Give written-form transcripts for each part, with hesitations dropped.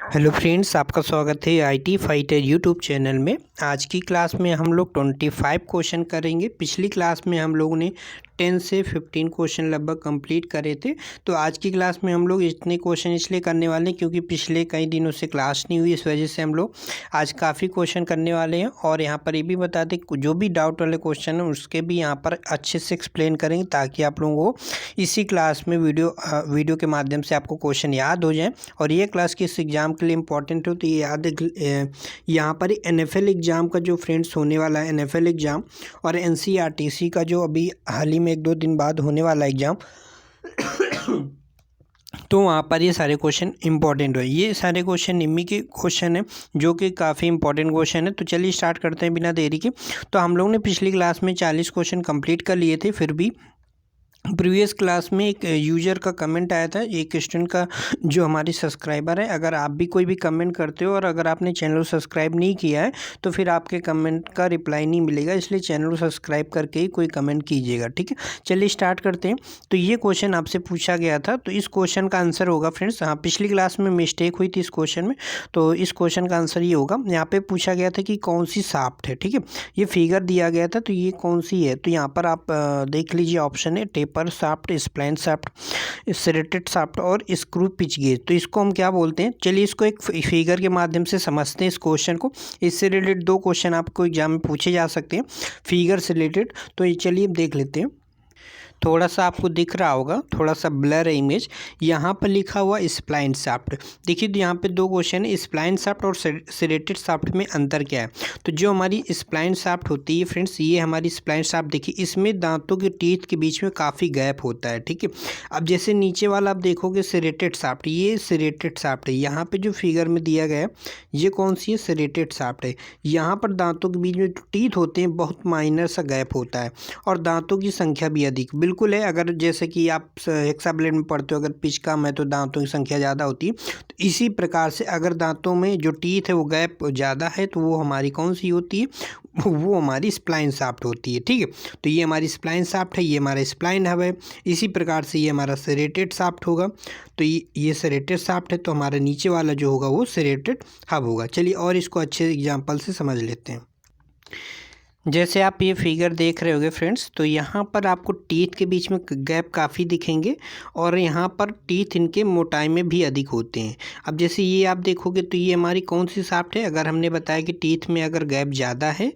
Hello friends, आपका स्वागत है आईटी फाइटर यूट्यूब चैनल में। आज की क्लास में हम लोग 25 क्वेश्चन करेंगे। पिछली क्लास में हम लोगों ने 10 से 15 क्वेश्चन लगभग कंप्लीट करे थे। तो आज की क्लास में हम लोग इतने क्वेश्चन इसलिए करने वाले हैं क्योंकि पिछले कई दिनों से क्लास नहीं हुई, इस वजह से हम लोग आज काफ़ी क्वेश्चन करने वाले हैं। और यहाँ पर ये भी बता दें, जो भी डाउट वाले क्वेश्चन हैं उसके भी यहाँ पर अच्छे से एक्सप्लेन करेंगे ताकि आप लोगों को इसी क्लास में वीडियो के माध्यम से आपको क्वेश्चन याद हो जाए। और ये क्लास किस एग्ज़ाम के लिए इंपॉर्टेंट हो तो ये याद यहाँ पर NFL एग्ज़ाम का जो फ्रेंड्स होने वाला है, NFL एग्ज़ाम और NCRTC का जो अभी हाल ही में 1-2 दिन बाद होने वाला एग्ज़ाम तो वहाँ पर ये सारे क्वेश्चन इंपॉर्टेंट है। ये सारे क्वेश्चन निम्मी के क्वेश्चन हैं जो कि काफ़ी इंपॉर्टेंट क्वेश्चन है। तो चलिए स्टार्ट करते हैं बिना देरी के। तो हम लोग ने पिछली क्लास में 40 क्वेश्चन कंप्लीट कर लिए थे। फिर भी प्रीवियस क्लास में एक यूज़र का कमेंट आया था, एक स्टूडेंट का जो हमारी सब्सक्राइबर है। अगर आप भी कोई भी कमेंट करते हो और अगर आपने चैनल को सब्सक्राइब नहीं किया है तो फिर आपके कमेंट का रिप्लाई नहीं मिलेगा, इसलिए चैनल को सब्सक्राइब करके ही कोई कमेंट कीजिएगा, ठीक है। चलिए स्टार्ट करते हैं। तो ये क्वेश्चन आपसे पूछा गया था, तो इस क्वेश्चन का आंसर होगा फ्रेंड्स, हाँ पिछली क्लास में मिस्टेक हुई थी इस क्वेश्चन में, तो इस क्वेश्चन का आंसर ये होगा। यहाँ पर पूछा गया था कि कौन सी शाफ्ट है, ठीक है। ये फिगर दिया गया था, तो ये कौन सी है, तो यहाँ पर आप देख लीजिए, ऑप्शन है taper shaft, spline shaft, serrated shaft और स्क्रू पिच गेज। तो इसको हम क्या बोलते हैं, चलिए इसको एक फिगर के माध्यम से समझते हैं इस क्वेश्चन को। इससे रिलेटेड 2 क्वेश्चन आपको एग्जाम में पूछे जा सकते हैं फिगर से रिलेटेड। तो ये चलिए देख लेते हैं। थोड़ा सा आपको दिख रहा होगा, थोड़ा सा ब्लर है इमेज। यहाँ पर लिखा हुआ स्प्लाइन शाफ्ट। देखिए तो यहाँ पे 2 क्वेश्चन है, स्प्लाइन शाफ्ट और सेरेटेड शाफ्ट में अंतर क्या है। तो जो हमारी स्प्लाइन शाफ्ट होती है फ्रेंड्स, ये हमारी स्प्लाइन शाफ्ट देखिए, इसमें दांतों के टीथ के बीच में काफ़ी गैप होता है, ठीक है। अब जैसे नीचे वाला आप देखोगे सेरेटेड शाफ्ट, ये सेरेटेड शाफ्ट है। यहाँ पर जो फिगर में दिया गया है ये कौन सी है, सेरेटेड शाफ्ट है। यहाँ पर दांतों के बीच में जो टीथ होते हैं बहुत माइनर सा गैप होता है और दांतों की संख्या भी अधिक बिल्कुल है। अगर जैसे कि आप हेक्साब्लेड में पढ़ते हो, अगर पिच कम है तो दांतों की संख्या ज़्यादा होती है। तो इसी प्रकार से अगर दांतों में जो टीथ है वो गैप ज़्यादा है तो वो हमारी कौन सी होती है, वो हमारी स्प्लाइन शाफ्ट होती है, ठीक है। तो ये हमारी स्प्लाइन शाफ्ट है, ये हमारा स्प्लाइन हब है। इसी प्रकार से ये हमारा सेरेटेड शाफ्ट होगा। तो ये सेरेटेड शाफ्ट है, तो हमारा नीचे वाला जो होगा वो सेरेटेड हब होगा। चलिए और इसको अच्छे एग्जाम्पल से समझ लेते हैं। जैसे आप ये फिगर देख रहे होगे फ्रेंड्स, तो यहाँ पर आपको टीथ के बीच में गैप काफ़ी दिखेंगे और यहाँ पर टीथ इनके मोटाई में भी अधिक होते हैं। अब जैसे ये आप देखोगे तो ये हमारी कौन सी शाफ्ट है, अगर हमने बताया कि टीथ में अगर गैप ज़्यादा है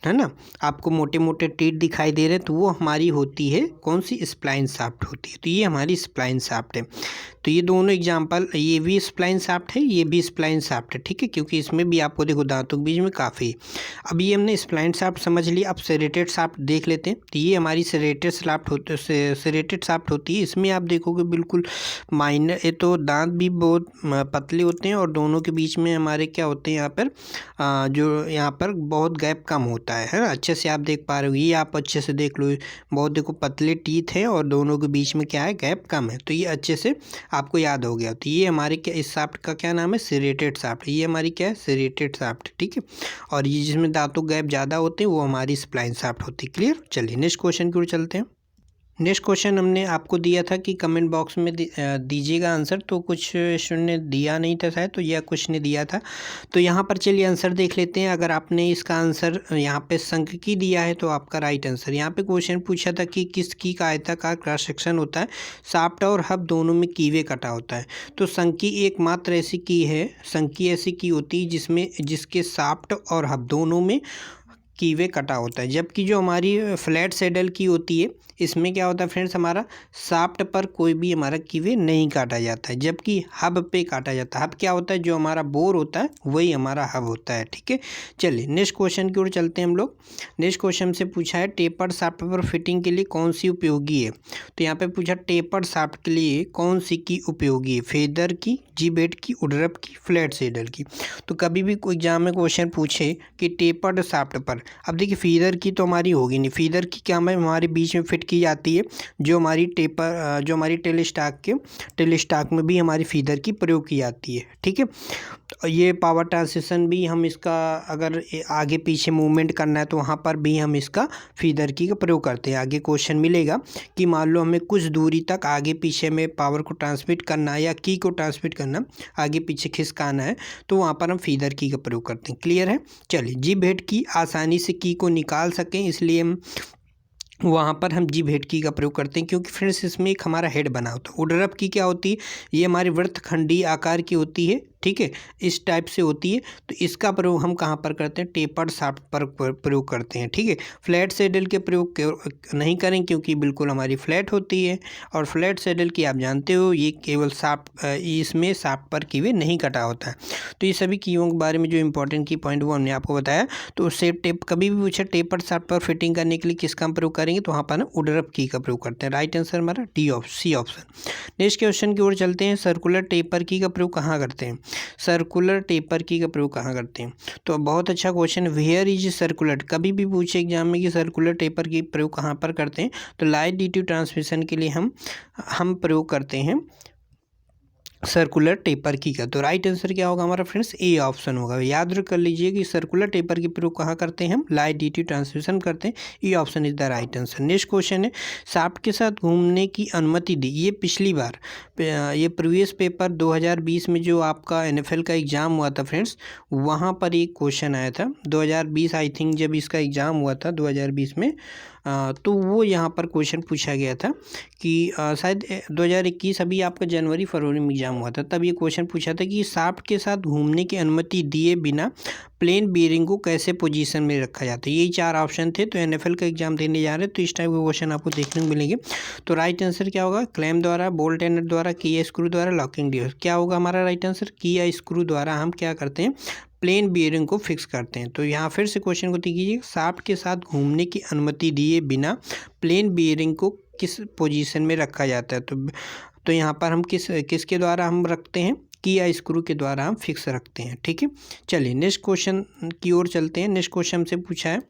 ना, आपको मोटे मोटे टीथ दिखाई दे रहे हैं, तो वो हमारी होती है कौन सी, स्प्लाइन शाफ्ट होती है। तो ये हमारी स्प्लाइन शाफ्ट है। तो ये दोनों एग्जाम्पल, ये भी स्प्लाइन शाफ्ट है, ये भी स्प्लाइन शाफ्ट है, ठीक है, क्योंकि इसमें भी आपको देखो दांतों के बीच में काफ़ी। अब ये हमने स्प्लाइन शाफ्ट समझ लिया, अब सेरेटेड शाफ्ट देख लेते हैं। तो ये हमारी सेरेटेड शाफ्ट होती है। इसमें आप देखोगे बिल्कुल माइनर, ये तो दांत भी बहुत पतले होते हैं और दोनों के बीच में हमारे क्या होते हैं, यहाँ पर जो यहाँ पर बहुत गैप कम होता है ना। अच्छे से आप देख पा रहे हो, ये आप अच्छे से देख लो, बहुत देखो पतले टीथ हैं और दोनों के बीच में क्या है, गैप कम है। तो ये अच्छे से आपको याद हो गया। तो ये हमारे क्या, इस शाफ्ट का क्या नाम है, सेरेटेड शाफ्ट। ये हमारी क्या है, सेरेटेड शाफ्ट, ठीक है। और ये जिसमें दांतों गैप ज़्यादा होते हैं वो हमारी स्प्लाइन शाफ्ट होती है। क्लियर। चलिए नेक्स्ट क्वेश्चन की ओर चलते हैं। नेक्स्ट क्वेश्चन हमने आपको दिया था कि कमेंट बॉक्स में दीजिएगा आंसर, तो कुछ स्टूडेंट ने दिया नहीं था शायद, तो यह कुछ ने दिया था। तो यहाँ पर चलिए आंसर देख लेते हैं। अगर आपने इसका आंसर यहाँ पे संख्यकी दिया है तो आपका राइट आंसर। यहाँ पे क्वेश्चन पूछा था कि किस की का आयताकार क्रॉस सेक्शन होता है, शाफ्ट और हब दोनों में कीवे कटा होता है। तो संख्यकी एकमात्र ऐसी की है, संख्यकी ऐसी की होती है जिसके शाफ्ट और हब दोनों में कीवे कटा होता है। जबकि जो हमारी फ्लैट सैडल की होती है, इसमें क्या होता है फ्रेंड्स, हमारा शाफ्ट पर कोई भी हमारा कीवे नहीं काटा जाता है, जबकि हब पे काटा जाता है। हब क्या होता है, जो हमारा बोर होता है वही हमारा हब होता है, ठीक है। चलिए नेक्स्ट क्वेश्चन की ओर चलते हैं हम लोग। नेक्स्ट क्वेश्चन से पूछा है टेपर्ड शाफ्ट पर फिटिंग के लिए कौन सी उपयोगी है। तो यहाँ पे पूछा टेपर्ड शाफ्ट के लिए कौन सी की उपयोगी है, फेदर की, जी-बेड की, वुडरफ की, फ्लैट सैडल की। तो कभी भी कोई एग्जाम में क्वेश्चन पूछे कि टेपर्ड शाफ्ट पर अब देखिए फीदर की तो हमारी होगी नहीं, फीदर की क्या हमें हमारे बीच में फिट की जाती है, जो हमारी जो हमारी टेल स्टॉक में भी हमारी फीदर की प्रयोग की जाती है। ठीक है, तो ये पावर ट्रांसमिशन भी हम इसका अगर आगे पीछे मूवमेंट करना है तो वहाँ पर भी हम इसका फीदर की का प्रयोग करते हैं। आगे क्वेश्चन मिलेगा कि मान लो हमें कुछ दूरी तक आगे पीछे में पावर को ट्रांसमिट करना है या की को ट्रांसमिट करना, आगे पीछे खिसकाना है, तो वहाँ पर हम फीदर की का प्रयोग करते हैं। क्लियर है। चलिए, जिप हेड की आसानी से की को निकाल सकें इसलिए हम वहाँ पर हम जिप हेड की का प्रयोग करते हैं, क्योंकि फ्रेंड्स इसमें एक हमारा हेड बना होता है। उडरप की क्या होती है, ये हमारी वृत्तखंडीय आकार की होती है। ठीक है, इस टाइप से होती है, तो इसका प्रयोग हम कहाँ पर करते हैं, टेपर्ड शाफ्ट पर प्रयोग करते हैं। ठीक है, फ्लैट सैडल के प्रयोग नहीं करें क्योंकि बिल्कुल हमारी फ्लैट होती है, और फ्लैट सैडल की आप जानते हो ये केवल शाफ्ट, इसमें शाफ्ट पर कीवे नहीं कटा होता है। तो ये सभी कीवों के बारे में जो इंपॉर्टेंट की पॉइंट वो हमने आपको बताया। तो सेप टेप कभी भी पूछा टेपर्ड शाफ्ट पर फिटिंग करने के लिए किसका प्रयोग करेंगे, तो वहाँ पर हम उडरप की का प्रयोग करते हैं। राइट आंसर हमारा सी ऑप्शन। नेक्स्ट क्वेश्चन की ओर चलते हैं। सर्कुलर टेपर की का प्रयोग कहाँ करते हैं, सर्कुलर टेपर की का प्रयोग कहाँ करते हैं, तो बहुत अच्छा क्वेश्चन। वेयर इज सर्कुलर, कभी भी पूछे एग्जाम में कि सर्कुलर टेपर की प्रयोग कहाँ पर करते हैं, तो लाइट ड्यूटी ट्रांसमिशन के लिए हम प्रयोग करते हैं सर्कुलर टेपर की का। तो राइट आंसर क्या होगा हमारा फ्रेंड्स, ए ऑप्शन होगा। याद कर लीजिए कि सर्कुलर टेपर की प्रयोग कहाँ करते हैं, हम लाइट ड्यूटी ट्रांसमिशन करते हैं। A option is the right answer. Next question है, शाफ्ट के साथ घूमने की अनुमति दी। ये पिछली बार, ये प्रीवियस पेपर 2020 में जो आपका NFL का एग्ज़ाम हुआ था फ्रेंड्स, वहाँ पर एक क्वेश्चन आया था 2020 आई थिंक, जब इसका एग्ज़ाम हुआ था 2020 में, तो वो यहाँ पर क्वेश्चन पूछा गया था कि शायद 2021 अभी आपका जनवरी फरवरी में एग्जाम हुआ था, तब ये क्वेश्चन पूछा था कि शाफ्ट के साथ घूमने की अनुमति दिए बिना प्लेन बीयरिंग को कैसे पोजीशन में रखा जाता है। यही 4 ऑप्शन थे। तो NFL का एग्जाम देने जा रहे हैं तो इस टाइप के क्वेश्चन आपको देखने को मिलेंगे। तो राइट आंसर क्या होगा, क्लैम द्वारा, बोल्ट एंड द्वारा, की या स्क्रू द्वारा, लॉकिंग डिवाइस। क्या होगा हमारा राइट आंसर, की या स्क्रू द्वारा हम क्या करते हैं, प्लेन बीयरिंग को फिक्स करते हैं। तो यहाँ फिर से क्वेश्चन को देखिए, शाफ्ट के साथ घूमने की अनुमति दिए बिना प्लेन बीयरिंग को किस पोजीशन में रखा जाता है, तो यहाँ पर हम किसके द्वारा हम रखते हैं, की या स्क्रू के द्वारा हम फिक्स रखते हैं। ठीक है, चलिए नेक्स्ट क्वेश्चन की ओर चलते हैं। नेक्स्ट क्वेश्चन हमसे पूछा है,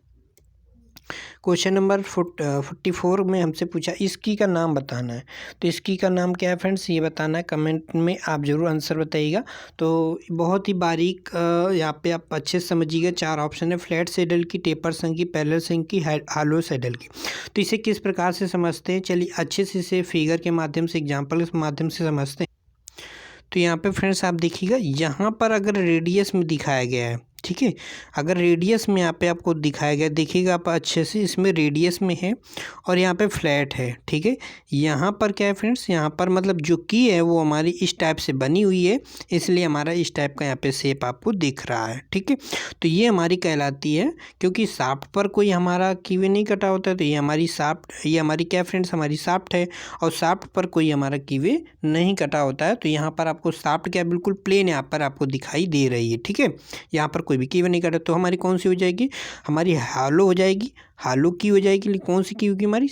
क्वेश्चन नंबर 44 में हमसे पूछा इसकी का नाम बताना है। तो इसकी का नाम क्या है फ्रेंड्स, ये बताना है। कमेंट में आप ज़रूर आंसर बताइएगा। तो बहुत ही बारीक यहाँ पे आप अच्छे से समझिएगा। 4 ऑप्शन है, फ्लैट सैडल की, टेपर संग की, पैरेलल संग की, हॉलो सैडल की। तो इसे किस प्रकार से समझते हैं, चलिए अच्छे से इसे फिगर के माध्यम से, एग्जाम्पल के माध्यम से समझते हैं। तो यहाँ पे फ्रेंड्स आप देखिएगा, यहाँ पर अगर रेडियस में दिखाया गया है, ठीक है, अगर रेडियस में यहाँ पे आपको दिखाया गया, देखिएगा आप अच्छे से, इसमें रेडियस में है और यहाँ पे फ्लैट है। ठीक है, यहाँ पर क्या है फ्रेंड्स, यहाँ पर मतलब जो की है वो हमारी इस टाइप से बनी हुई है, इसलिए हमारा इस टाइप का यहाँ पे शेप आपको दिख रहा है। ठीक है, तो ये हमारी कहलाती है, क्योंकि शाफ्ट पर कोई हमारा कीवे नहीं कटा होता है, तो ये हमारी शाफ्ट, ये हमारी क्या फ्रेंड्स, हमारी शाफ्ट है, और शाफ्ट पर कोई हमारा कीवे नहीं कटा होता है। तो यहाँ पर आपको शाफ्ट क्या बिल्कुल प्लेन यहाँ पर आपको दिखाई दे रही है। ठीक है, यहाँ पर कोई भी कीवे नहीं कटा, तो हमारी कौन सी हो जाएगी, हमारी हॉलो हो जाएगी, हॉलो की हो जाएगी। कौन सी की होगी, हमारी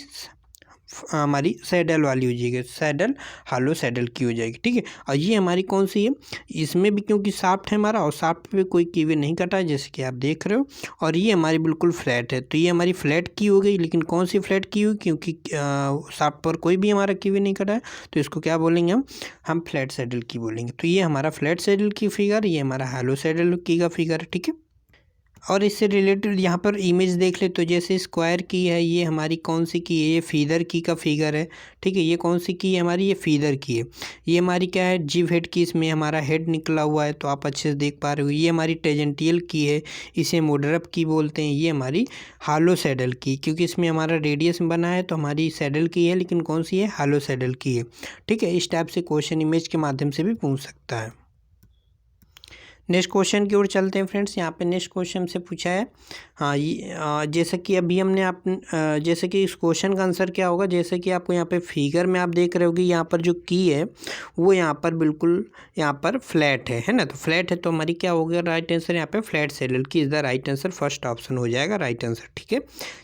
सैडल वाली हो जाएगी, सैडल, हॉलो सैडल की हो जाएगी। ठीक है, और ये हमारी कौन सी है, इसमें भी क्योंकि शाफ्ट है हमारा और शाफ्ट पे कोई कीवे नहीं कटा है जैसे कि आप देख रहे हो, और ये हमारी बिल्कुल फ्लैट है, तो ये हमारी फ्लैट की हो गई। लेकिन कौन सी फ्लैट की हुई, क्योंकि शाफ्ट पर कोई भी हमारा कीवे नहीं कटा है, तो इसको क्या बोलेंगे हम फ्लैट सैडल की बोलेंगे। तो ये हमारा फ्लैट सैडल की फिगर, ये हमारा हॉलो सैडल की का फिगर है। ठीक है, और इससे रिलेटेड यहाँ पर इमेज देख ले, तो जैसे स्क्वायर की है, ये हमारी कौन सी की है, ये फीदर की का फिगर है। ठीक है, ये कौन सी की है हमारी, ये फीदर की है। ये हमारी क्या है, जिप हेड की, इसमें हमारा हेड निकला हुआ है, तो आप अच्छे से देख पा रहे हो। ये हमारी टेजेंटियल की है, इसे मोडरप की बोलते हैं। ये हमारी हॉलो सैडल की, क्योंकि इसमें हमारा रेडियस बना है, तो हमारी सैडल की है, लेकिन कौन सी है, हॉलो सैडल की है। ठीक है, इस टाइप से क्वेश्चन इमेज के माध्यम से भी पूछ सकता है। नेक्स्ट क्वेश्चन की ओर चलते हैं फ्रेंड्स। यहाँ पे नेक्स्ट क्वेश्चन से पूछा है, हाँ ये जैसे कि अभी हमने जैसे कि इस क्वेश्चन का आंसर क्या होगा, जैसे कि आपको यहाँ पे फिगर में आप देख रहे होगी, यहाँ पर जो की है वो यहाँ पर बिल्कुल यहाँ पर फ्लैट है ना, तो फ्लैट है, तो हमारी क्या हो गया राइट आंसर, यहाँ पे फ्लैट सैडल की is the right answer, first option हो जाएगा राइट आंसर। ठीक है,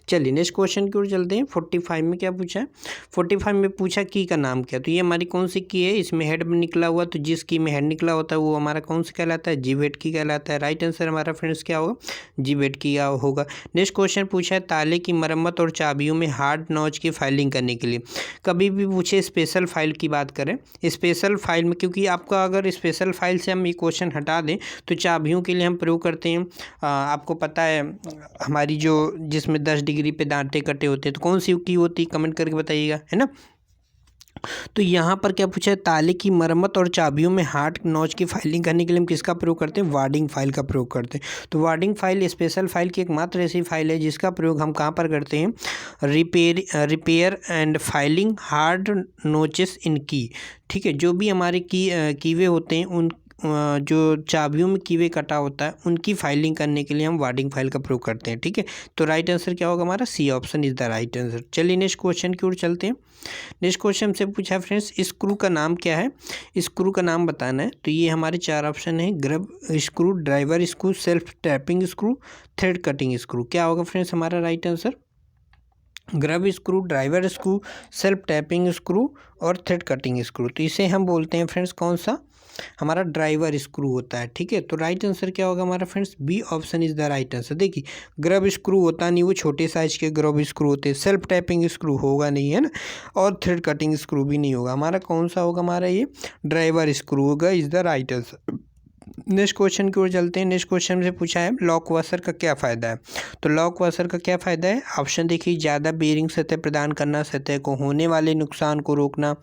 चलिए नेक्स्ट क्वेश्चन की ओर चलते हैं। 45 में क्या पूछा है, 45 में पूछा की का नाम क्या, तो ये हमारी कौन सी की है, इसमें हेड निकला हुआ, तो जिस की में हेड निकला होता है वो हमारा कौन सा कहलाता है, जिप वेट की कहलाता है। राइट आंसर हमारा फ्रेंड्स क्या होगा, जी वेट की होगा। नेक्स्ट क्वेश्चन पूछा है ताले की मरम्मत और चाबियों में हार्ड नॉच की फाइलिंग करने के लिए। कभी भी पूछे स्पेशल फाइल की बात करें, स्पेशल फाइल में, क्योंकि आपका अगर स्पेशल फाइल से हम ये क्वेश्चन हटा दें तो चाबियों के लिए हम प्रयोग करते हैं, आपको पता है हमारी जो जिसमें 10 डिग्री पे दांते कटे होते हैं, तो कौन सी की होती है, कमेंट करके बताइएगा, है ना। तो यहाँ पर क्या पूछा है, ताले की मरम्मत और चाबियों में हार्ड नॉच की फाइलिंग करने के लिए हम किसका प्रयोग करते हैं, वार्डिंग फाइल का प्रयोग करते हैं। तो वार्डिंग फाइल स्पेशल फाइल की एकमात्र ऐसी फाइल है जिसका प्रयोग हम कहाँ पर करते हैं, repair and filing hard notches इन की। ठीक है, जो भी हमारे कीवे होते हैं उन जो चाबियों में कीवे कटा होता है उनकी फाइलिंग करने के लिए हम वार्डिंग फाइल का प्रयोग करते हैं। ठीक है, तो राइट आंसर क्या होगा हमारा, C option is the right answer. चलिए नेक्स्ट क्वेश्चन की ओर चलते हैं। नेक्स्ट क्वेश्चन से पूछा है फ्रेंड्स, स्क्रू का नाम क्या है, स्क्रू का नाम बताना है। तो ये हमारे 4 ऑप्शन है, grub screw, driver screw, self tapping screw, thread cutting screw. क्या होगा फ्रेंड्स हमारा right answer, grub screw, driver screw, self tapping screw और थ्रेड कटिंग स्क्रू। तो इसे हम बोलते हैं फ्रेंड्स कौन सा, हमारा ड्राइवर स्क्रू होता है। ठीक है, तो राइट आंसर क्या होगा हमारा friends, B option is the right answer. देखिए ग्रब स्क्रू होता नहीं, वो छोटे साइज के ग्रब स्क्रू होते हैं, सेल्फ टैपिंग स्क्रू होगा नहीं, है ना, और थ्रेड कटिंग स्क्रू भी नहीं होगा। हमारा कौन सा होगा, हमारा ये ड्राइवर स्क्रू होगा, is the right answer. Next question की ओर चलते हैं। नेक्स्ट क्वेश्चन से पूछा है लॉक वाशर का क्या फ़ायदा है। तो लॉक वाशर का क्या फ़ायदा है, ऑप्शन देखिए, ज़्यादा बेरिंग सतह प्रदान करना, सतह को होने वाले नुकसान को रोकना।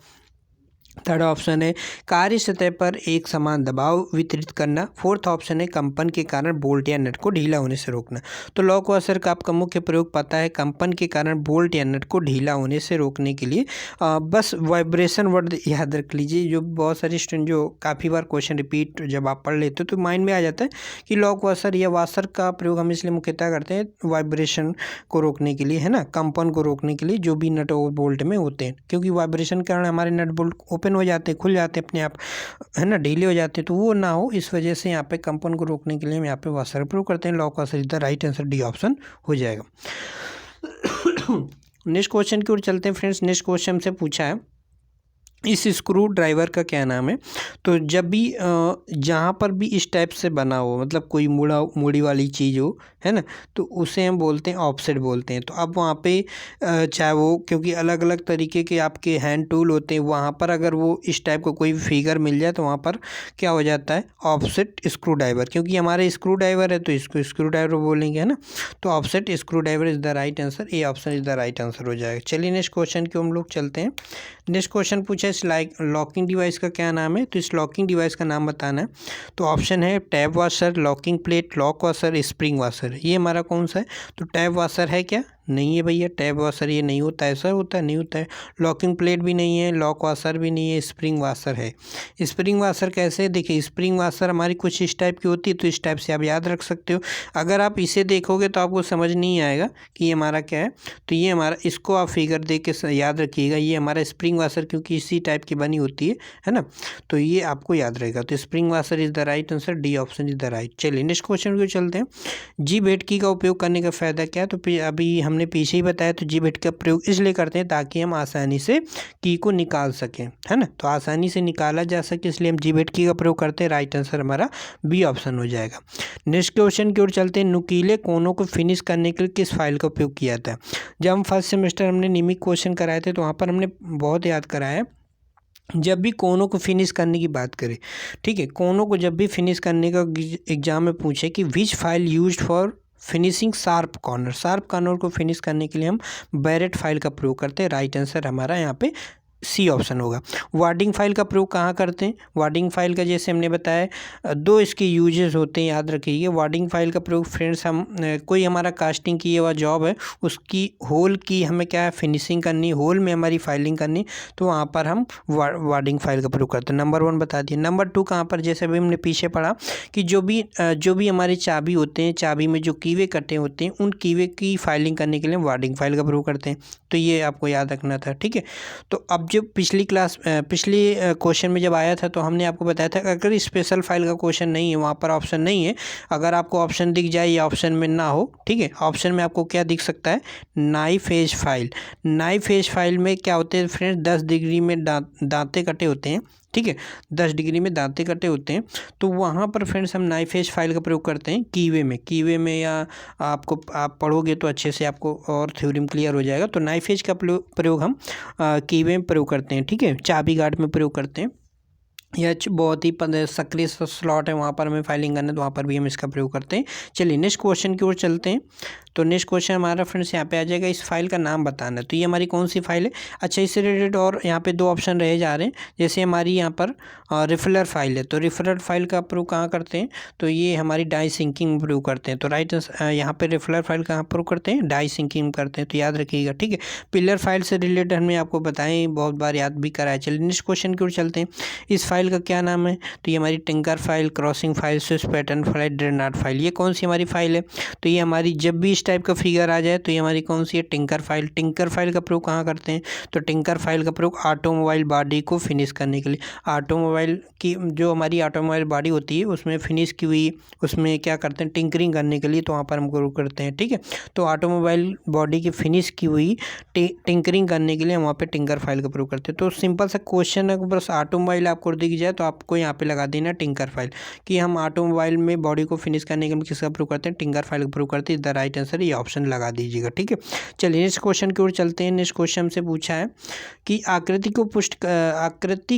थर्ड ऑप्शन है कार्य सतह पर एक समान दबाव वितरित करना। फोर्थ ऑप्शन है कंपन के कारण बोल्ट या नट को ढीला होने से रोकना। तो लॉक वाशर का आपका मुख्य प्रयोग पता है, कंपन के कारण बोल्ट या नट को ढीला होने से रोकने के लिए। बस वाइब्रेशन वर्ड याद रख लीजिए, जो बहुत सारे स्टूडेंट जो काफ़ी बार क्वेश्चन रिपीट जब आप पढ़ लेते हो तो माइंड में आ जाता है कि लॉक वाशर या वाशर का प्रयोग हम इसलिए मुख्यतः करते हैं वाइब्रेशन को रोकने के लिए, है ना, कंपन को रोकने के लिए जो भी नट और बोल्ट में होते हैं, क्योंकि वाइब्रेशन के कारण हमारे नट बोल्ट ओपन हो जाते हैं, खुल जाते हैं अपने आप, है ना, ढीले हो जाते हैं, तो वो ना हो इस वजह से यहाँ पे कंपन को रोकने के लिए हम यहाँ पे वाशर प्रयोग करते हैं। Lock washer is the right answer, D option हो जाएगा। नेक्स्ट क्वेश्चन की ओर चलते हैं फ्रेंड्स। नेक्स्ट क्वेश्चन से पूछा है इस स्क्रू ड्राइवर का क्या नाम है। तो जब भी जहाँ पर भी इस टाइप से बना हो, मतलब कोई मुड़ी वाली चीज़ हो, है ना, तो उसे हम बोलते हैं ऑफसेट बोलते हैं। तो अब वहाँ पे चाहे वो, क्योंकि अलग अलग तरीके के आपके हैंड टूल होते हैं, वहाँ पर अगर वो इस टाइप का कोई फिगर मिल जाए तो वहाँ पर क्या हो जाता है, ऑफसेट स्क्रू ड्राइवर। क्योंकि हमारे स्क्रू ड्राइवर है तो इसको स्क्रू ड्राइवर बोलेंगे, है ना, तो offset screw driver is the right answer, A option is the right answer हो जाएगा। चलिए नेक्स्ट क्वेश्चन की हम लोग चलते हैं। नेक्स्ट क्वेश्चन पूछा है इस लॉकिंग डिवाइस का क्या नाम है। तो इस लॉकिंग डिवाइस का नाम बताना है। तो ऑप्शन है tab washer, locking plate, lock washer, spring washer. ये हमारा कौन सा है, तो टैब वॉशर है क्या, नहीं है भैया, टैब वॉशर ये नहीं होता है, ऐसा होता है, नहीं होता है। लॉकिंग प्लेट भी नहीं है, लॉक वॉशर भी नहीं है, स्प्रिंग वॉशर है। स्प्रिंग वॉशर कैसे, देखिए स्प्रिंग वॉशर हमारी कुछ इस टाइप की होती है, तो इस टाइप से आप याद रख सकते हो। अगर आप इसे देखोगे तो आपको समझ नहीं आएगा कि ये हमारा क्या है। तो ये हमारा, इसको आप फिगर देख के याद रखिएगा, ये हमारा स्प्रिंग वॉशर क्योंकि इसी टाइप की बनी होती है ना, तो ये आपको याद रहेगा। तो spring washer is the right answer, D option is the right. चलिए नेक्स्ट क्वेश्चन को चलते हैं। जी भेटकी का उपयोग करने का फ़ायदा क्या है। तो अभी हमने पीछे ही बताया, तो जी भेटकी का प्रयोग इसलिए करते हैं ताकि हम आसानी से की को निकाल सकें, है ना, तो आसानी से निकाला जा सके, इसलिए हम जी भेटकी का प्रयोग करते हैं। राइट आंसर हमारा बी ऑप्शन हो जाएगा। नेक्स्ट क्वेश्चन की ओर चलते हैं। नुकीले कोनों को फिनिश करने के लिए किस फाइल का उपयोग किया था। जब हम फर्स्ट सेमेस्टर हमने नियमित क्वेश्चन कराए थे तो वहाँ पर हमने बहुत याद कराया, जब भी कोनों को फिनिश करने की बात करें, ठीक है, कोनों को जब भी फिनिश करने का एग्जाम में पूछे कि which file used for finishing sharp corner को फिनिश करने के लिए हम बैरेट फाइल का प्रयोग करते हैं। राइट आंसर हमारा यहाँ पे सी ऑप्शन होगा। वार्डिंग फाइल का प्रयोग कहाँ करते हैं, वार्डिंग फाइल का जैसे हमने बताया 2 इसके यूजेस होते हैं, याद रखिए। वार्डिंग फाइल का प्रयोग फ्रेंड्स हम कोई हमारा कास्टिंग की हुआ जॉब है, उसकी होल की हमें क्या है फिनिशिंग करनी, होल में हमारी फाइलिंग करनी, तो वहाँ पर हम वार्डिंग फाइल का प्रयोग करते हैं। नंबर 1 बता दिए। नंबर 2 कहाँ पर, जैसे अभी हमने पीछे पढ़ा कि जो भी हमारी चाबी होते हैं, चाबी में जो कीवे कटे होते हैं, उन कीवे की फाइलिंग करने के लिए वार्डिंग फाइल का प्रयोग करते हैं। तो ये आपको याद रखना था, ठीक है। तो अब जो पिछली क्वेश्चन में जब आया था तो हमने आपको बताया था अगर स्पेशल फाइल का क्वेश्चन नहीं है, वहाँ पर ऑप्शन नहीं है, अगर आपको ऑप्शन दिख जाए या ऑप्शन में ना हो, ठीक है, ऑप्शन में आपको क्या दिख सकता है, knife edge file. Knife edge file में क्या होते हैं फ्रेंड्स, 10 डिग्री में दांते कटे होते हैं, ठीक है, 10 डिग्री में दांते कटे होते हैं। तो वहाँ पर फ्रेंड्स हम नाइफ एज फाइल का प्रयोग करते हैं कीवे में या आप पढ़ोगे तो अच्छे से आपको और थ्योरम क्लियर हो जाएगा। तो नाइफ एज का प्रयोग हम कीवे में प्रयोग करते हैं, ठीक है, चाबी गार्ड में प्रयोग करते हैं। यह बहुत ही सक्रिय स्लॉट है, वहाँ पर हमें फाइलिंग करना है तो वहाँ पर भी हम इसका प्रयोग करते हैं। चलिए नेक्स्ट क्वेश्चन की ओर चलते हैं। तो नेक्स्ट क्वेश्चन हमारा फ्रेंड्स यहाँ पे आ जाएगा, इस फाइल का नाम बताना है। तो ये हमारी कौन सी फाइल है? अच्छा, इससे रिलेटेड और यहाँ पे 2 ऑप्शन रहे जा रहे हैं। जैसे हमारी यहाँ पर रिफिलर फाइल है, तो रिफिलर फाइल का प्रयोग कहाँ करते हैं? तो ये हमारी डाई सिंकिंग में प्रयोग करते हैं। तो राइट यहाँ पे रिफिलर फाइल कहाँ प्रयोग करते हैं? डाई सिंकिंग करते हैं, तो याद रखिएगा, ठीक है। पिलर फाइल से रिलेटेड हमने आपको बताएं, बहुत बार याद भी कराया। चलिए नेक्स्ट क्वेश्चन की ओर चलते हैं। इस फाइल का क्या नाम है? तो ये हमारी tinker file, crossing file, Swiss pattern file, ड्रेनार्ड फाइल। ये कौन सी हमारी फाइल है? तो ये हमारी, जब भी इस टाइप का फिगर आ जाए तो ये हमारी कौन सी है? Tinker file. टिंकर फाइल का प्रयोग कहाँ करते हैं? तो टिंकर फाइल का प्रयोग ऑटोमोबाइल बॉडी को फिनिश करने के लिए, ऑटोमोबाइल की जो हमारी ऑटोमोबाइल बॉडी होती है उसमें फिनिश की हुई, उसमें क्या करते हैं? टिंकरिंग करने के लिए, तो वहाँ पर हम प्रयोग करते हैं, ठीक है। तो ऑटोमोबाइल बॉडी की फिनिश की हुई टिंकरिंग करने के लिए हम वहाँ पे टिंकर फाइल का प्रयोग करते हैं। तो सिंपल सा क्वेश्चन है, बस ऑटोमोबाइल आपको दिख जाए तो आपको यहाँ पे लगा देना टिंकर फाइल, कि हम ऑटोमोबाइल में बॉडी को फिनिश करने के लिए किसका प्रयोग करते हैं? टिंकर फाइल का प्रयोग करते हैं। द राइट आंसर ये ऑप्शन लगा दीजिएगा, ठीक है। चलिए नेक्स्ट क्वेश्चन की ओर चलते हैं। नेक्स्ट क्वेश्चन से पूछा है कि आकृति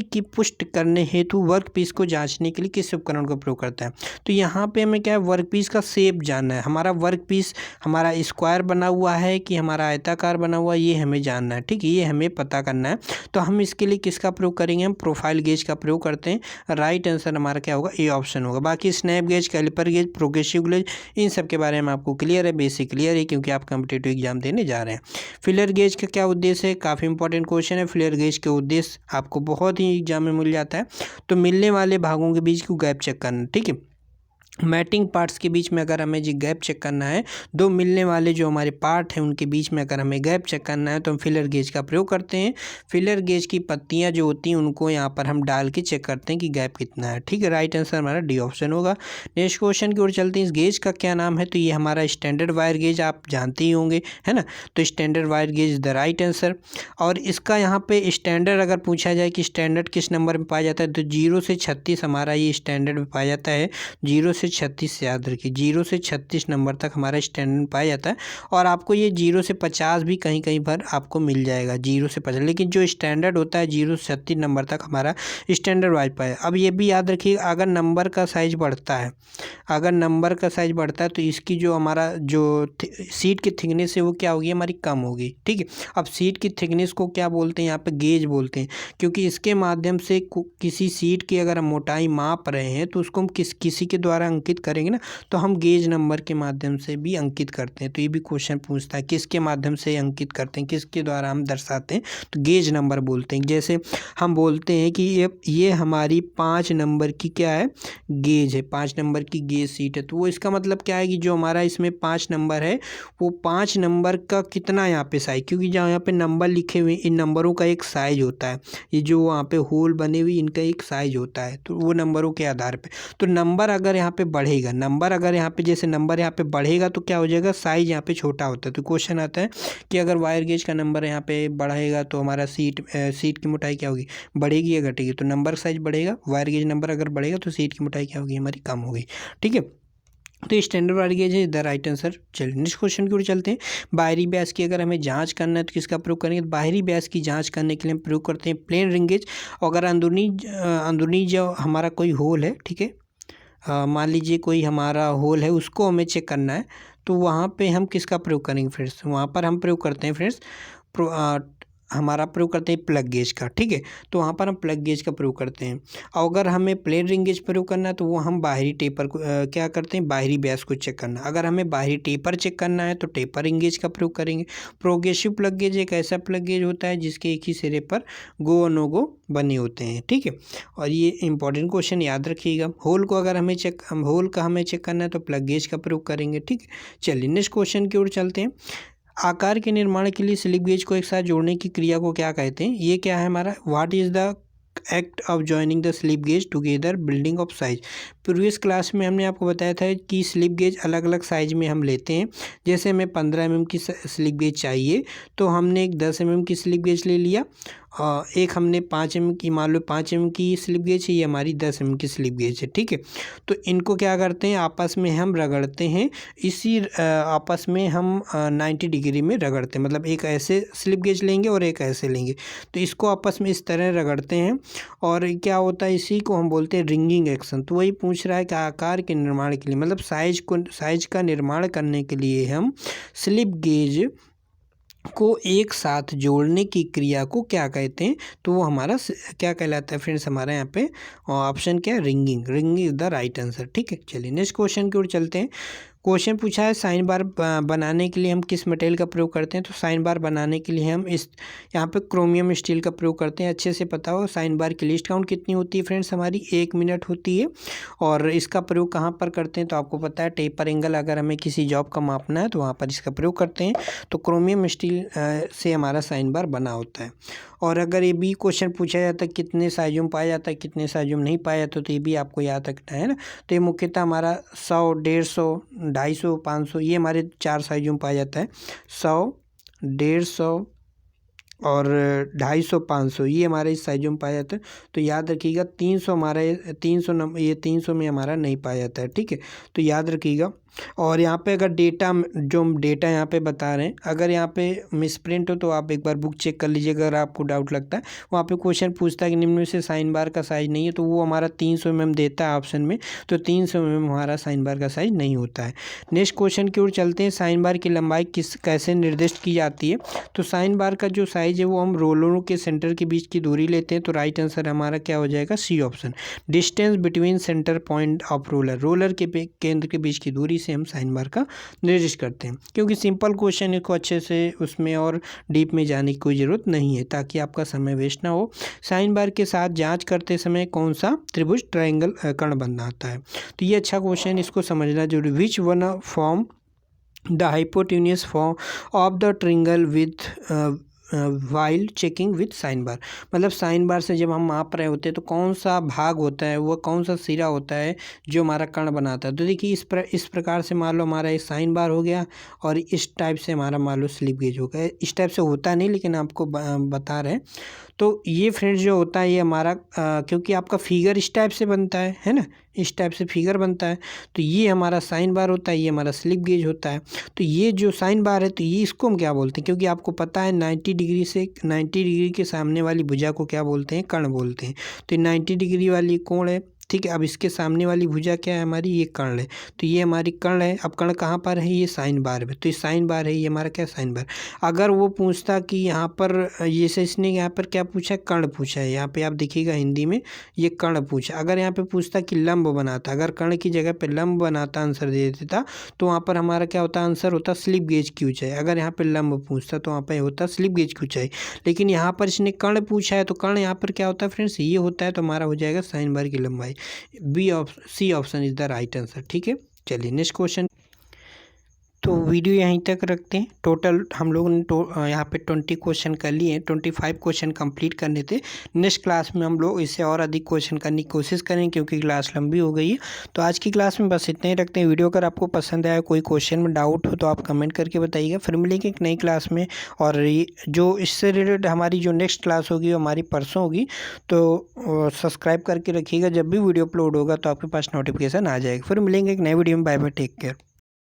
की पुष्ट करने हेतु वर्क पीस को जांचने के लिए किस उपकरण का प्रयोग करता है? तो यहाँ पे हमें क्या है? वर्क पीस का शेप जानना है। हमारा वर्क पीस हमारा स्क्वायर बना हुआ है कि हमारा आयताकार बना हुआ है, ये हमें जानना है, ठीक है, ये हमें पता करना है। तो हम इसके लिए किसका प्रयोग करेंगे? हम प्रोफाइल गेज का प्रयोग करते हैं। राइट आंसर हमारा क्या होगा? ए ऑप्शन होगा। बाकी snap gauge, calliper gauge, progressive gauge, इन सब के बारे में आपको क्लियर है, बेसिक क्लियर है, क्योंकि आप कॉम्पिटिटिव एग्जाम देने जा रहे हैं। फिलर गेज का क्या उद्देश्य है? काफ़ी इंपॉर्टेंट क्वेश्चन है। फिलर गेज के उद्देश्य आपको बहुत ही एग्जाम में मिल जाता है। तो मिलने वाले भागों के बीच को गैप चेक करना, ठीक है। मैटिंग पार्ट्स के बीच में अगर हमें जी गैप चेक करना है, दो मिलने वाले जो हमारे पार्ट हैं उनके बीच में अगर हमें गैप चेक करना है तो हम फिलर गेज का प्रयोग करते हैं। फिलर गेज की पत्तियां जो होती हैं उनको यहाँ पर हम डाल के चेक करते हैं कि गैप कितना है, ठीक है। राइट आंसर हमारा डी ऑप्शन होगा। नेक्स्ट क्वेश्चन की ओर चलते हैं। इस गेज का क्या नाम है? तो ये हमारा स्टैंडर्ड वायर गेज, आप जानते ही होंगे, है ना। तो standard wire gauge is the right answer. और इसका यहाँ पे स्टैंडर्ड अगर पूछा जाए कि स्टैंडर्ड किस नंबर में पाया जाता है, तो 0 से 36 हमारा ये स्टैंडर्ड में पाया जाता है। 0 से 36 से याद रखिए, 0 से 36 नंबर तक हमारा स्टैंडर्ड पाया जाता है। और आपको ये 0 से 50 भी कहीं कहीं पर आपको मिल जाएगा, 0 से 50, लेकिन जो स्टैंडर्ड होता है 0 से 36 नंबर तक हमारा स्टैंडर्ड वाइज पाया। अब ये भी याद रखिए, अगर नंबर का साइज बढ़ता है, अगर नंबर का साइज बढ़ता है तो इसकी जो हमारा जो सीट की थिकनेस है वो क्या होगी? हमारी कम होगी, ठीक है। अब सीट की थिकनेस को क्या बोलते हैं? यहाँ पे गेज बोलते हैं, क्योंकि इसके माध्यम से किसी सीट की अगर हम मोटाई माप रहे हैं तो उसको हम किसी के द्वारा अंकित करेंगे ना, तो हम गेज नंबर के माध्यम से भी अंकित करते हैं। तो ये भी क्वेश्चन पूछता है किसके माध्यम से अंकित करते हैं, किसके द्वारा हम दर्शाते हैं, तो गेज नंबर बोलते हैं। जैसे हम बोलते हैं कि ये हमारी 5 नंबर की क्या है? गेज है, 5 नंबर की गेज सीट है। तो वो इसका मतलब क्या है कि जो हमारा इसमें 5 नंबर है वो 5 नंबर का कितना यहाँ पे साइज, क्योंकि जहाँ यहाँ पे नंबर लिखे हुए इन नंबरों का एक साइज होता है, ये जो वहाँ पे होल बने हुए इनका एक साइज होता है, तो वो नंबरों के आधार पे। तो नंबर अगर यहाँ पे बढ़ेगा, नंबर अगर यहाँ पे जैसे नंबर यहाँ पे बढ़ेगा तो क्या हो जाएगा? साइज यहाँ पे छोटा होता है। तो क्वेश्चन आता है कि अगर वायर गेज का नंबर यहाँ पे बढ़ेगा तो हमारा सीट की मोटाई क्या होगी? बढ़ेगी या घटेगी? तो नंबर साइज बढ़ेगा, वायर गेज नंबर अगर बढ़ेगा तो सीट की मोटाई क्या होगी? हमारी कम होगी, ठीक है। तो स्टैंडर्ड वायर गेज है द राइट आंसर। चलिए नेक्स्ट क्वेश्चन की ओर चलते हैं। बाहरी व्यास की अगर हमें जांच करना है तो किसका प्रयोग करेंगे? तो बाहरी व्यास की जांच करने के लिए हम प्रयोग करते हैं प्लेन रिंग गेज। अगर अंदरूनी जो हमारा कोई होल है, ठीक है, मान लीजिए कोई हमारा होल है उसको हमें चेक करना है, तो वहाँ पे हम किसका प्रयोग करेंगे फ्रेंड्स? वहाँ पर हम प्रयोग करते हैं फ्रेंड्स हमारा प्रयोग करते हैं प्लग गेज का, ठीक है। तो वहाँ पर हम प्लग गेज का प्रयोग करते हैं। और अगर हमें प्लेन रिंग गेज प्रयोग करना है तो वो हम बाहरी टेपर को क्या करते हैं? बाहरी व्यास को चेक करना। अगर हमें बाहरी टेपर चेक करना है तो टेपर रिंग गेज का प्रयोग करेंगे। प्रोग्रेसिव प्लग गेज एक ऐसा प्लग गेज होता है जिसके एक ही सिरे पर गो और नो गो बने होते हैं, ठीक है। और ये इंपॉर्टेंट क्वेश्चन याद रखिएगा। होल को अगर हमें होल का हमें चेक करना है तो प्लग गेज का प्रयोग करेंगे, ठीक है। चलिए नेक्स्ट क्वेश्चन की ओर चलते हैं। आकार के निर्माण के लिए स्लिप गेज को एक साथ जोड़ने की क्रिया को क्या कहते हैं? ये क्या है हमारा? What is the act of joining the slip gauge together building of size. Previous class में हमने आपको बताया था कि स्लिप गेज अलग अलग साइज में हम लेते हैं। जैसे हमें 15 mm की स्लिप गेज चाहिए तो हमने एक 10 mm की स्लिप गेज ले लिया एक हमने 5 mm की, मान लो 5 mm की स्लिप गेज है, ये हमारी 10 mm की स्लिप गेज है, ठीक है। तो इनको क्या करते हैं, आपस में हम रगड़ते हैं, इसी आपस में हम 90 डिग्री में रगड़ते हैं, मतलब एक ऐसे स्लिप गेज लेंगे और एक ऐसे लेंगे, तो इसको आपस में इस तरह रगड़ते हैं और क्या होता है, इसी को हम बोलते हैं रिंगिंग एक्शन। तो वही पूछ रहा है कि आकार के निर्माण के लिए, मतलब साइज का निर्माण करने के लिए हम स्लिप गेज को एक साथ जोड़ने की क्रिया को क्या कहते हैं, तो वो हमारा क्या कहलाता है फ्रेंड्स, हमारे यहाँ पे ऑप्शन क्या है, ringing. Ringing is the right answer, ठीक है। चलिए नेक्स्ट क्वेश्चन की ओर चलते हैं। क्वेश्चन पूछा है साइन बार बनाने के लिए हम किस मटेरियल का प्रयोग करते हैं, तो साइन बार बनाने के लिए हम इस यहाँ पे क्रोमियम स्टील का प्रयोग करते हैं। अच्छे से पता हो साइन बार की लिस्ट काउंट कितनी होती है फ्रेंड्स, हमारी 1 मिनट होती है। और इसका प्रयोग कहाँ पर करते हैं, तो आपको पता है टेपर एंगल अगर हमें किसी जॉब का मापना है तो वहाँ पर इसका प्रयोग करते हैं। तो क्रोमियम स्टील से हमारा साइन बार बना होता है। और अगर ये भी क्वेश्चन पूछा जाता है कितने साइजों में पाया जाता है, कितने साइजों में नहीं पाया जाता, तो ये भी आपको याद रखना है ना। तो ये मुख्यतः हमारा 100, 150, 250, 500, ये हमारे 4 साइजों में पाया जाता है। 100, 150 और 250, 500, ये हमारे इस साइजों में पाया जाता है। तो याद रखिएगा 300 हमारा 300 नंबर, ये 300 में हमारा नहीं पाया जाता है, ठीक है। तो याद रखिएगा। और यहाँ पे अगर जो डेटा यहाँ पे बता रहे हैं, अगर यहाँ पे मिसप्रिंट हो तो आप एक बार बुक चेक कर लीजिए, अगर आपको डाउट लगता है। वहाँ पे क्वेश्चन पूछता है कि निम्न में से साइन बार का साइज नहीं है, तो वो हमारा 300 mm देता है ऑप्शन में, तो 300 mm हमारा साइन बार का साइज नहीं होता है। नेक्स्ट क्वेश्चन की ओर चलते हैं। साइन बार की लंबाई कैसे निर्दिष्ट की जाती है, तो साइन बार का जो साइज है वो हम रोलरों के सेंटर के बीच की दूरी लेते हैं। तो राइट आंसर हमारा क्या हो जाएगा, C option. Distance between centre point of roller के केंद्र के बीच की दूरी से हम साइन बार का निर्दिष्ट करते हैं। क्योंकि सिंपल क्वेश्चन है, को अच्छे से उसमें और डीप में जाने की कोई ज़रूरत नहीं है, ताकि आपका समय वेस्ट ना हो। साइन बार के साथ जांच करते समय कौन सा त्रिभुज ट्रायंगल कर्ण बनाता है, तो ये अच्छा क्वेश्चन, इसको समझना जरूरी। Which one form the hypotenuse form of the triangle with while checking with sine bar, मतलब साइन बार से जब हम माप रहे होते हैं तो कौन सा भाग होता है, वो कौन सा सिरा होता है जो हमारा कर्ण बनाता है। तो देखिए इस प्रकार से मान लो हमारा एक साइन बार हो गया, और इस टाइप से हमारा मान लो स्लिप गेज हो गया। इस टाइप से होता नहीं, लेकिन आपको बता रहे हैं। तो ये फ्रेंड्स जो होता है ये हमारा क्योंकि आपका फिगर इस टाइप से बनता है ना, इस टाइप से फिगर बनता है, तो ये हमारा साइन बार होता है, ये हमारा स्लिप गेज होता है। तो ये जो साइन बार है, तो ये इसको हम क्या बोलते हैं, क्योंकि आपको पता है 90 डिग्री के सामने वाली भुजा को क्या बोलते हैं, कर्ण बोलते हैं। तो 90 डिग्री वाली कोण है, ठीक है। अब इसके सामने वाली भुजा क्या है हमारी, ये कर्ण है। तो ये हमारी कर्ण है। अब कर्ण कहाँ पर है, ये साइन बार में, तो ये साइन बार है, ये हमारा क्या साइन बार। अगर वो पूछता कि यहाँ पर ये से इसने यहाँ पर क्या पूछा है, कर्ण पूछा है, यहाँ पे आप देखिएगा हिंदी में ये कर्ण पूछा। अगर यहाँ पे पूछता कि लंब बनाता, अगर कर्ण की जगह पे लंब बनाता आंसर दे देता, तो वहाँ पर हमारा क्या होता, आंसर होता स्लिप गेज की ऊंचाई। अगर यहाँ पे लंब पूछता तो वहाँ पर होता स्लिप गेज की ऊंचाई। लेकिन यहाँ पर इसने कर्ण पूछा है, तो कर्ण यहाँ पर क्या होता है फ्रेंड्स, ये होता है। तो हमारा हो जाएगा साइन बार की लंबाई। C option is the right answer, ठीक है। चलिए नेक्स्ट क्वेश्चन। तो वीडियो यहीं तक रखते हैं। टोटल हम लोगों ने यहाँ पे 20 क्वेश्चन कर लिए हैं, 25 क्वेश्चन कंप्लीट करने थे। नेक्स्ट क्लास में हम लोग इससे और अधिक क्वेश्चन करने की कोशिश करें, क्योंकि क्लास लंबी हो गई है। तो आज की क्लास में बस इतना ही रखते हैं। वीडियो अगर आपको पसंद आया, कोई क्वेश्चन में डाउट हो तो आप कमेंट करके बताइएगा। फिर मिलेंगे एक नई क्लास में, और जो इससे रिलेटेड हमारी जो नेक्स्ट क्लास होगी वो हमारी परसों होगी। तो सब्सक्राइब करके रखिएगा, जब भी वीडियो अपलोड होगा तो आपके पास नोटिफिकेशन आ जाएगा। फिर मिलेंगे एक नए वीडियो में। Bye bye, take care.